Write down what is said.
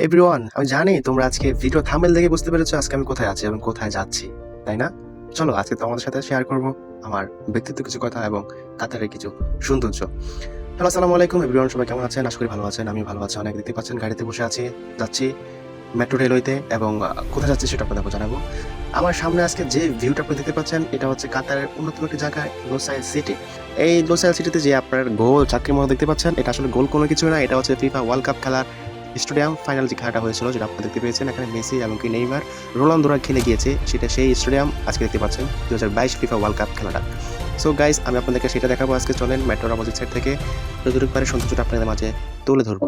Everyone, আমি জানি তোমরা আজকে ভিডিও থাম্বনেল দেখে বুঝতে পেরেছো আজকে আমি কোথায় আছি এবং কোথায় যাচ্ছি, তাই না? চলো আজকে তোমাদের সাথে শেয়ার করব আমার ব্যক্তিত্ব কিছু কথা এবং কাতারের কিছু সৌন্দর্য। হ্যালো, আসসালামু আলাইকুম এভরিওয়ান, সবাই কেমন আছেন? আশা করি ভালো আছেন। আমি ভালো আছি অনেক। দেখতে পাচ্ছেন গাড়িতে বসে আছি, যাচ্ছি মেট্রো রেলওয়েতে এবং কোথায় যাচ্ছি সেটা আপনাদের জানাবো। আমার সামনে আজকে যে ভিউটা আপনি দেখতে পাচ্ছেন এটা হচ্ছে কাতারের অন্যতম একটি জায়গা, লোসাইল সিটি। এই লোসাইল সিটিতে যে আপনার গোল চাকরির মতো দেখতে পাচ্ছেন, এটা আসলে গোল কোনো কিছু না, এটা হচ্ছে ফিফা ওয়ার্ল্ড কাপ খেলার স্টেডিয়াম। ফাইনাল যে খেলাটা হয়েছিল যেটা আপনারা দেখতে পেয়েছেন, এখানে মেসি এবং কি নেইমার, রোনালদোরা খেলে গিয়েছে, সেটা সেই স্টেডিয়াম আজকে দেখতে পাচ্ছেন 2022 ফিফা ওয়ার্ল্ড কাপ খেলাটা। সো গাইস, আমি আপনাদেরকে সেটা দেখাবো আজকে। চলেন মেট্রোর অপোজিট সাইড থেকে যতটুকু পারে সৌন্দর্যটা আপনাদের মাঝে তুলে ধরবো।